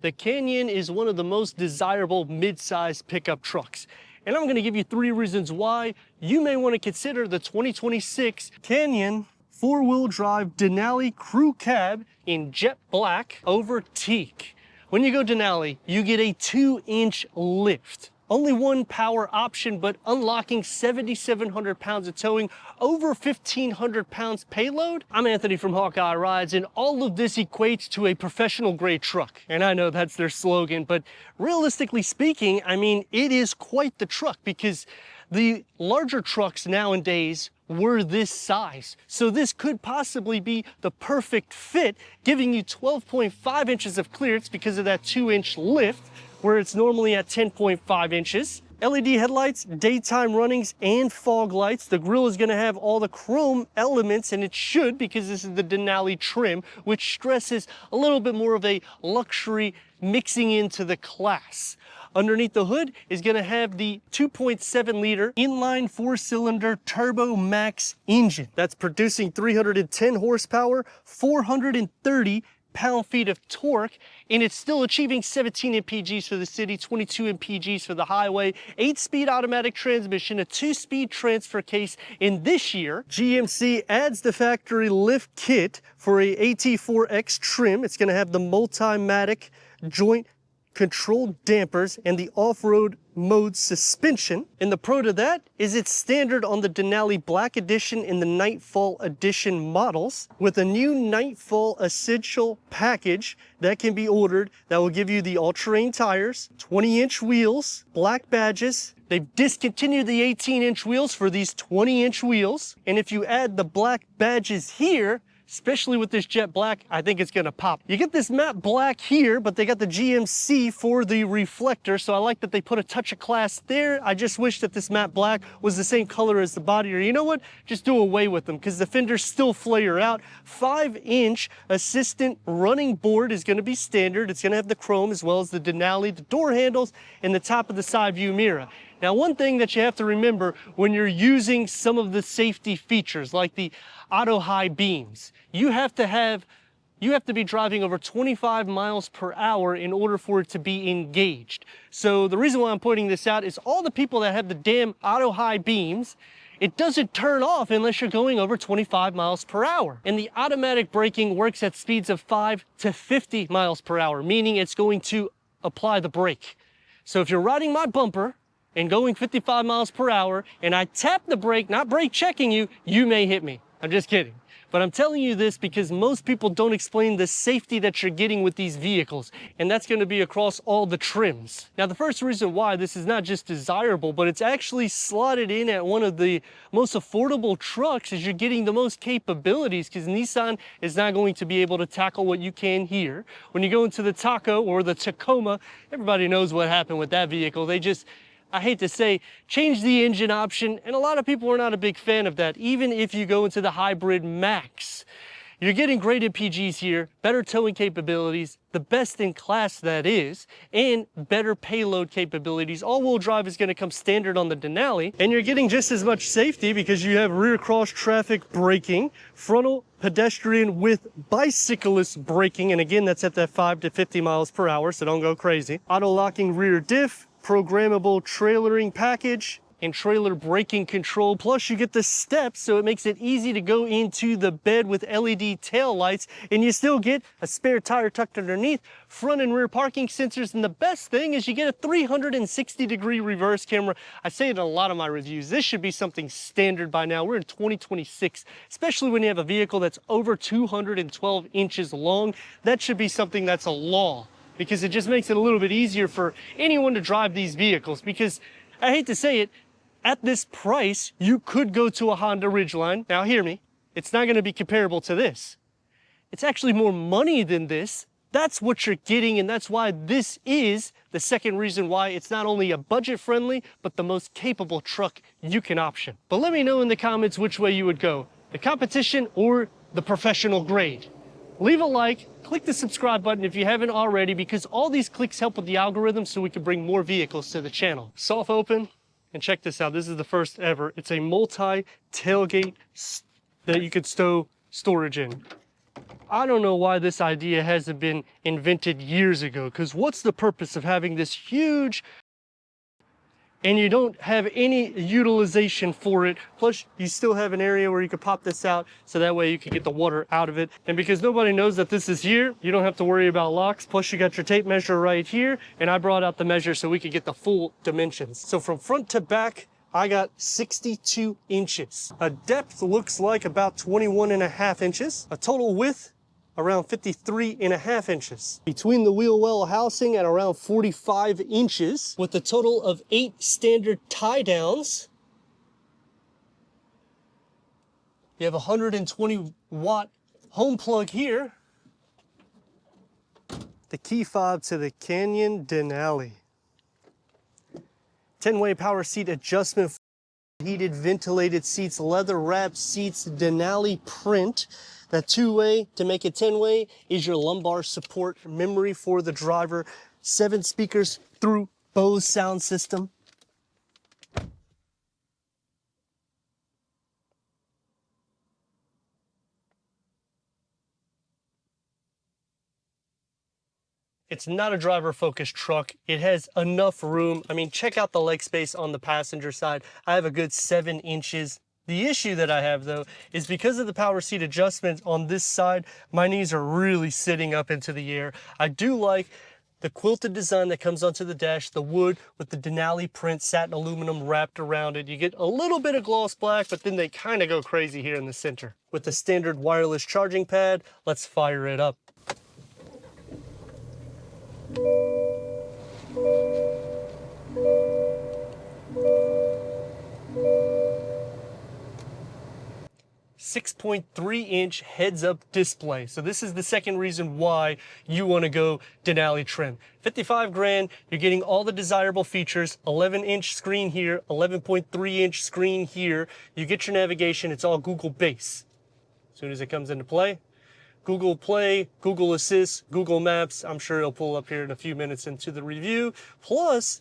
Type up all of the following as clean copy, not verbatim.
The Canyon is one of the most desirable mid-size pickup trucks. And I'm gonna give you 3 reasons why you may wanna consider the 2026 Canyon 4-wheel drive Denali Crew Cab in jet black over teak. When you go Denali, you get a 2-inch lift. Only one power option, but unlocking 7,700 pounds of towing, over 1,500 pounds payload. I'm Anthony from Hawkeye Rides, and all of this equates to a professional grade truck. And I know that's their slogan, but realistically speaking, I mean, it is quite the truck, because the larger trucks nowadays were this size. So this could possibly be the perfect fit, giving you 12.5 inches of clearance because of that 2-inch lift, where it's normally at 10.5 inches. LED headlights, daytime runnings, and fog lights. The grille is gonna have all the chrome elements, and it should, because this is the Denali trim, which stresses a little bit more of a luxury mixing into the class. Underneath the hood is gonna have the 2.7 liter inline 4-cylinder Turbo Max engine. That's producing 310 horsepower, 430 pound-feet of torque, and it's still achieving 17 mpgs for the city, 22 mpgs for the highway, 8-speed automatic transmission, a 2-speed transfer case. In this year, GMC adds the factory lift kit for a AT4X trim. It's gonna have the Multimatic joint control dampers and the off-road mode suspension. And the pro to that is it's standard on the Denali Black Edition and the Nightfall Edition models, with a new Nightfall Essential package that can be ordered that will give you the all-terrain tires, 20-inch wheels, black badges. They've discontinued the 18-inch wheels for these 20-inch wheels. And if you add the black badges here, especially with this jet black, I think it's gonna pop. You get this matte black here, but they got the GMC for the reflector, so I like that they put a touch of class there. I just wish that this matte black was the same color as the body, or you know what? Just do away with them, because the fenders still flare out. 5-inch assistant running board is gonna be standard. It's gonna have the chrome as well as the Denali, the door handles, and the top of the side view mirror. Now, one thing that you have to remember when you're using some of the safety features, like the auto high beams, you have to be driving over 25 miles per hour in order for it to be engaged. So the reason why I'm pointing this out is all the people that have the damn auto high beams, it doesn't turn off unless you're going over 25 miles per hour. And the automatic braking works at speeds of 5 to 50 miles per hour, meaning it's going to apply the brake. So if you're riding my bumper and going 55 miles per hour, and I tap the brake, not brake checking you, you may hit me. I'm just kidding. But I'm telling you this because most people don't explain the safety that you're getting with these vehicles, and that's gonna be across all the trims. Now, the first reason why this is not just desirable, but it's actually slotted in at one of the most affordable trucks is you're getting the most capabilities, because Nissan is not going to be able to tackle what you can here. When you go into the Taco or the Tacoma, everybody knows what happened with that vehicle. They just, I hate to say, change the engine option, and a lot of people are not a big fan of that, even if you go into the Hybrid Max. You're getting great MPGs here, better towing capabilities, the best in class that is, and better payload capabilities. All-wheel drive is gonna come standard on the Denali, and you're getting just as much safety because you have rear cross traffic braking, frontal pedestrian with bicyclist braking, and again, that's at that 5 to 50 miles per hour, so don't go crazy. Auto-locking rear diff, programmable trailering package, and trailer braking control. Plus you get the steps, so it makes it easy to go into the bed with LED tail lights, and you still get a spare tire tucked underneath, front and rear parking sensors, and the best thing is you get a 360-degree reverse camera. I say it in a lot of my reviews. This should be something standard by now. We're in 2026, especially when you have a vehicle that's over 212 inches long. That should be something that's a law, because it just makes it a little bit easier for anyone to drive these vehicles. Because I hate to say it, at this price, you could go to a Honda Ridgeline. Now hear me, it's not gonna be comparable to this. It's actually more money than this. That's what you're getting, and that's why this is the second reason why it's not only a budget-friendly, but the most capable truck you can option. But let me know in the comments which way you would go, the competition or the professional grade. Leave a like, click the subscribe button if you haven't already, because all these clicks help with the algorithm so we can bring more vehicles to the channel. Soft open, and check this out. This is the first ever. It's a multi-tailgate that you could stow storage in. I don't know why this idea hasn't been invented years ago, because what's the purpose of having this huge and you don't have any utilization for it? Plus, you still have an area where you could pop this out so that way you can get the water out of it. And because nobody knows that this is here, you don't have to worry about locks. Plus, you got your tape measure right here, and I brought out the measure so we could get the full dimensions. So from front to back, I got 62 inches. A depth looks like about 21.5 inches. A total width around 53.5 inches. Between the wheel well housing at around 45 inches, with a total of 8 standard tie downs. You have a 120 watt home plug here. The key fob to the Canyon Denali. 10-way power seat adjustment, heated ventilated seats, leather wrapped seats, Denali print. That 2-way to make it 10-way is your lumbar support memory for the driver. 7 speakers through Bose sound system. It's not a driver-focused truck. It has enough room. I mean, check out the leg space on the passenger side. I have a good 7 inches. The issue that I have, though, is because of the power seat adjustment on this side, my knees are really sitting up into the air. I do like the quilted design that comes onto the dash, the wood with the Denali print, satin aluminum wrapped around it. You get a little bit of gloss black, but then they kind of go crazy here in the center. With the standard wireless charging pad, let's fire it up. 6.3-inch heads-up display. So this is the second reason why you want to go Denali trim. 55 grand, you're getting all the desirable features. 11-inch screen here, 11.3-inch screen here. You get your navigation, it's all Google base. As soon as it comes into play, Google Play, Google Assist, Google Maps. I'm sure it'll pull up here in a few minutes into the review. Plus,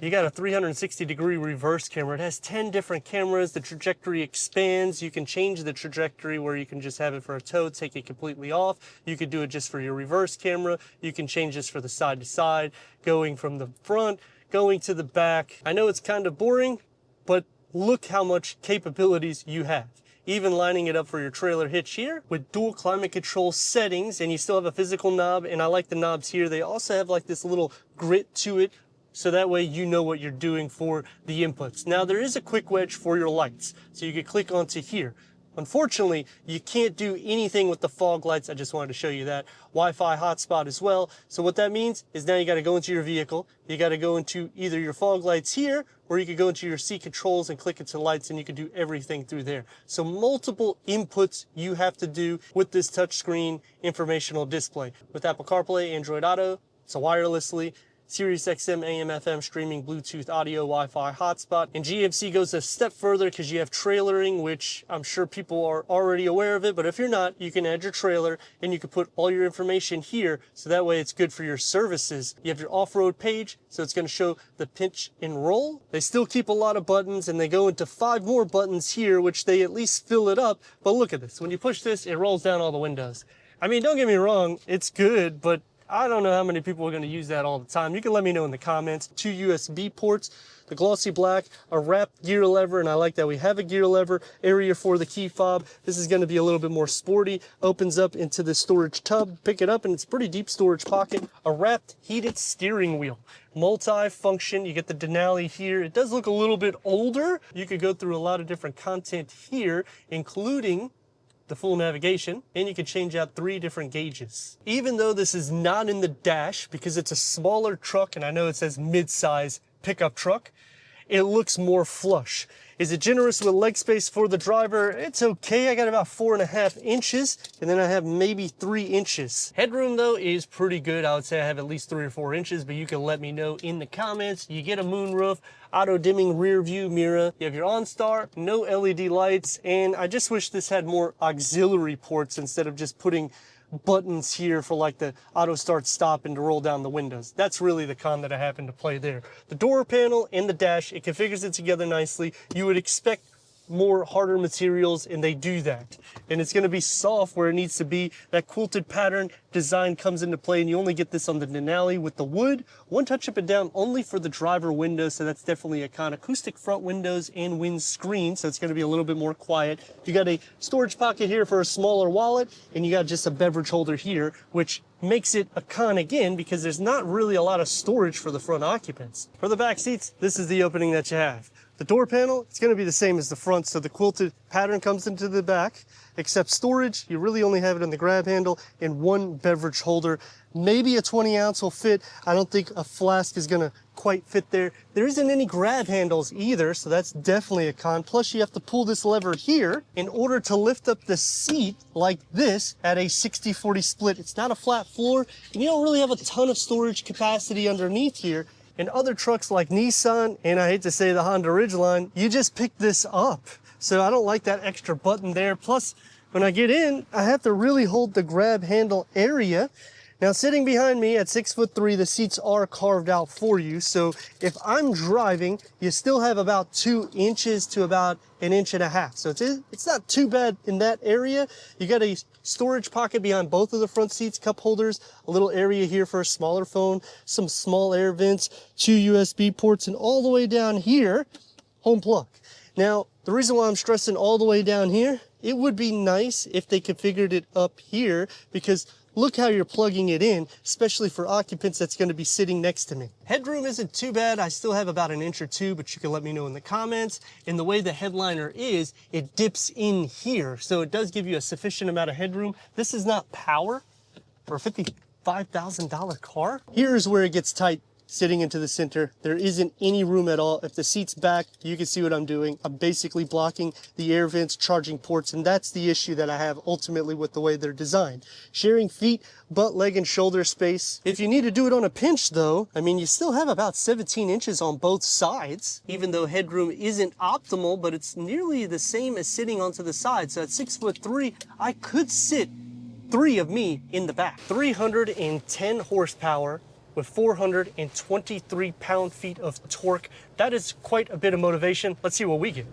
you got a 360-degree reverse camera. It has 10 different cameras. The trajectory expands. You can change the trajectory where you can just have it for a tow, take it completely off. You could do it just for your reverse camera. You can change this for the side to side, going from the front, going to the back. I know it's kind of boring, but look how much capabilities you have. Even lining it up for your trailer hitch here with dual climate control settings, and you still have a physical knob, and I like the knobs here. They also have like this little grit to it, so that way you know what you're doing for the inputs. Now there is a quick wedge for your lights, so you can click onto here. Unfortunately, you can't do anything with the fog lights. I just wanted to show you that. Wi-Fi hotspot as well. So what that means is now you got to go into your vehicle. You got to go into either your fog lights here, or you could go into your seat controls and click into lights, and you can do everything through there. So multiple inputs you have to do with this touchscreen informational display. With Apple CarPlay, Android Auto, it's a wirelessly. Sirius XM, AM, FM, streaming, Bluetooth, audio, Wi-Fi, hotspot. And GMC goes a step further because you have trailering, which I'm sure people are already aware of it, but if you're not, you can add your trailer and you can put all your information here, so that way it's good for your services. You have your off-road page, so it's going to show the pinch and roll. They still keep a lot of buttons, and they go into 5 more buttons here, which they at least fill it up. But look at this. When you push this, it rolls down all the windows. I mean, don't get me wrong, it's good, but I don't know how many people are going to use that all the time. You can let me know in the comments. 2 USB ports, the glossy black, a wrapped gear lever, and I like that we have a gear lever area for the key fob. This is going to be a little bit more sporty. Opens up into the storage tub. Pick it up, and it's a pretty deep storage pocket. A wrapped heated steering wheel. Multi-function. You get the Denali here. It does look a little bit older. You could go through a lot of different content here, including the full navigation, and you can change out 3 different gauges. Even though this is not in the dash because it's a smaller truck, and I know it says mid-size pickup truck, it looks more flush. Is it generous with leg space for the driver? It's okay. I got about 4.5 inches, and then I have maybe 3 inches. Headroom, though, is pretty good. I would say I have at least 3 or 4 inches, but you can let me know in the comments. You get a moonroof, auto-dimming rear view mirror. You have your OnStar, no LED lights, and I just wish this had more auxiliary ports instead of just putting buttons here for like the auto start stop and to roll down the windows. That's really the con that I happen to play there. The door panel and the dash, it configures it together nicely. You would expect more harder materials, and they do that. And it's gonna be soft where it needs to be. That quilted pattern design comes into play, and you only get this on the Denali with the wood. One touch up and down only for the driver window, so that's definitely a con. Acoustic front windows and windscreen, so it's gonna be a little bit more quiet. You got a storage pocket here for a smaller wallet, and you got just a beverage holder here, which makes it a con again because there's not really a lot of storage for the front occupants. For the back seats, this is the opening that you have. The door panel, it's gonna be the same as the front, so the quilted pattern comes into the back, except storage, you really only have it on the grab handle and one beverage holder. Maybe a 20-ounce will fit. I don't think a flask is gonna quite fit there. There isn't any grab handles either, so that's definitely a con. Plus you have to pull this lever here in order to lift up the seat like this at a 60-40 split. It's not a flat floor, and you don't really have a ton of storage capacity underneath here. In other trucks like Nissan, and I hate to say the Honda Ridgeline, you just pick this up. So I don't like that extra button there. Plus, when I get in, I have to really hold the grab handle area. Now, sitting behind me at 6'3", the seats are carved out for you. So if I'm driving, you still have about 2 inches to about 1.5 inches. So it's not too bad in that area. You got a storage pocket behind both of the front seats, cup holders, a little area here for a smaller phone, some small air vents, 2 USB ports, and all the way down here, home plug. Now, the reason why I'm stressing all the way down here, it would be nice if they configured it up here, because look how you're plugging it in, especially for occupants that's going to be sitting next to me. Headroom isn't too bad. I still have about 1 inch or 2, but you can let me know in the comments. And the way the headliner is, it dips in here. So it does give you a sufficient amount of headroom. This is not power for a $55,000 car. Here's where it gets tight. Sitting into the center, there isn't any room at all. If the seat's back, you can see what I'm doing. I'm basically blocking the air vents, charging ports, and that's the issue that I have ultimately with the way they're designed. Sharing feet, butt, leg, and shoulder space. If you need to do it on a pinch though, I mean, you still have about 17 inches on both sides, even though headroom isn't optimal, but it's nearly the same as sitting onto the side. So at 6'3", I could sit 3 of me in the back. 310 horsepower, with 423 pound-feet of torque. That is quite a bit of motivation. Let's see what we get.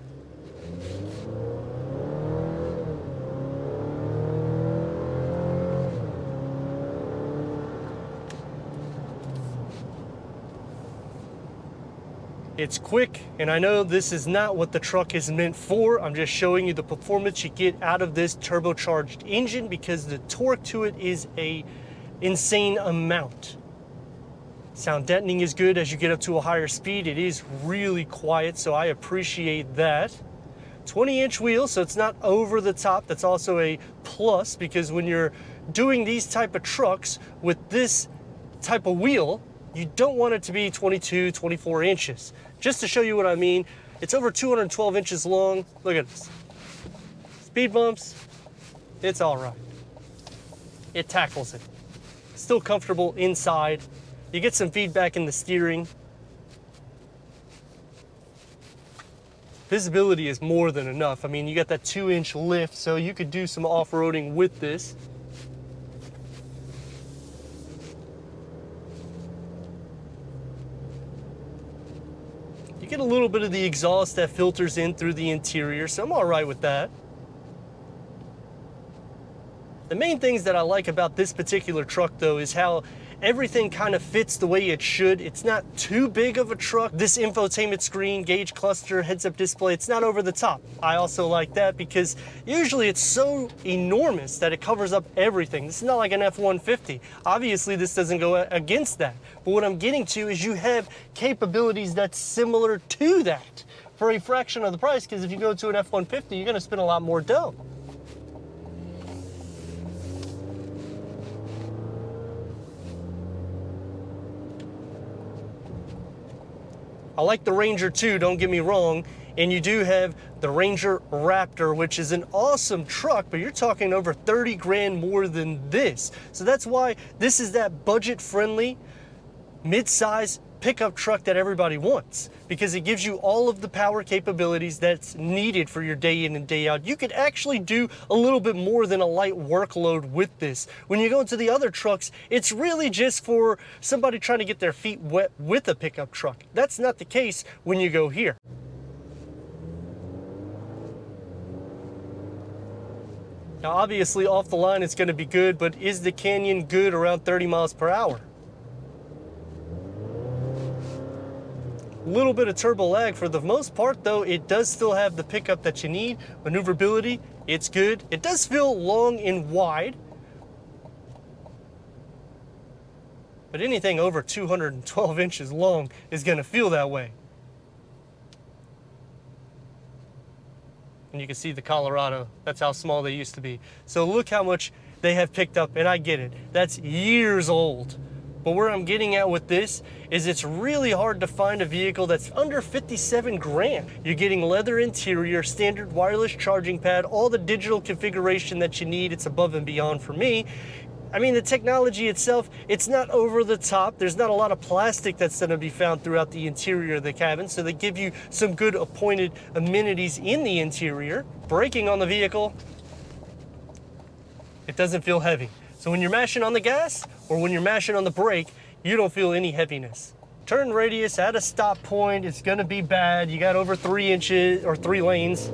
It's quick, and I know this is not what the truck is meant for. I'm just showing you the performance you get out of this turbocharged engine because the torque to it is an insane amount. Sound deadening is good as you get up to a higher speed. It is really quiet, so I appreciate that. 20-inch wheels, so it's not over the top. That's also a plus because when you're doing these type of trucks with this type of wheel, you don't want it to be 22, 24 inches. Just to show you what I mean, it's over 212 inches long. Look at this. Speed bumps, it's all right. It tackles it. Still comfortable inside. You get some feedback in the steering. Visibility is more than enough. I mean, you got that 2-inch lift, so you could do some off-roading with this. You get a little bit of the exhaust that filters in through the interior, so I'm all right with that. The main things that I like about this particular truck, though, is how everything kind of fits the way it should. It's not too big of a truck. This infotainment screen, gauge cluster, heads-up display, it's not over the top. I also like that because usually it's so enormous that it covers up everything. This is not like an F-150. Obviously, this doesn't go against that. But what I'm getting to is you have capabilities that's similar to that for a fraction of the price, because if you go to an F-150, you're gonna spend a lot more dough. I like the Ranger too, don't get me wrong, and you do have the Ranger Raptor, which is an awesome truck, but you're talking over 30 grand more than this. So that's why this is that budget-friendly, mid-size pickup truck that everybody wants, because it gives you all of the power capabilities that's needed for your day in and day out. You could actually do a little bit more than a light workload with this. When you go into the other trucks, it's really just for somebody trying to get their feet wet with a pickup truck. That's not the case when you go here. Now obviously off the line it's going to be good, but is the Canyon good around 30 miles per hour? A little bit of turbo lag. For the most part though, it does still have the pickup that you need. Maneuverability, it's good. It does feel long and wide, but anything over 212 inches long is going to feel that way. And you can see the Colorado, that's how small they used to be. So look how much they have picked up, and I get it. That's years old. But where I'm getting at with this is it's really hard to find a vehicle that's under 57 grand. You're getting leather interior, standard wireless charging pad, all the digital configuration that you need. It's above and beyond for me. I mean, the technology itself, it's not over the top. There's not a lot of plastic that's going to be found throughout the interior of the cabin, so they give you some good appointed amenities in the interior. Braking on the vehicle, it doesn't feel heavy. So when you're mashing on the gas or when you're mashing on the brake, you don't feel any heaviness. Turn radius at a stop point, it's going to be bad. You got over 3 inches or 3 lanes.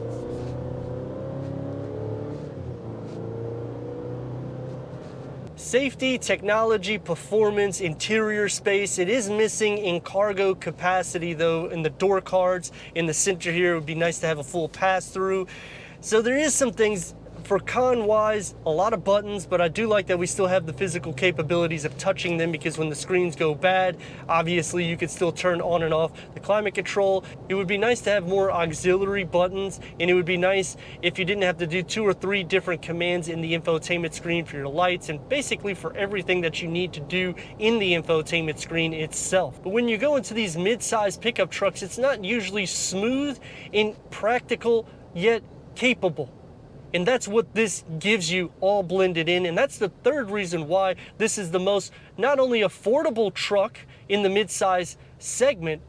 Safety, technology, performance, interior space. It is missing in cargo capacity though, in the door cards, in the center here. It would be nice to have a full pass through. So there is some things for con-wise, a lot of buttons, but I do like that we still have the physical capabilities of touching them, because when the screens go bad, obviously you can still turn on and off the climate control. It would be nice to have more auxiliary buttons, and it would be nice if you didn't have to do 2 or 3 different commands in the infotainment screen for your lights, and basically for everything that you need to do in the infotainment screen itself. But when you go into these mid-size pickup trucks, it's not usually smooth and practical, yet capable. And that's what this gives you all blended in. And that's the third reason why this is the most not only affordable truck in the midsize segment,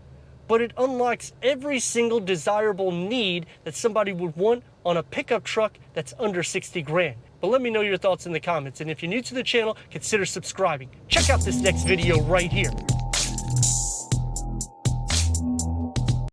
but it unlocks every single desirable need that somebody would want on a pickup truck that's under 60 grand. But let me know your thoughts in the comments. And if you're new to the channel, consider subscribing. Check out this next video right here.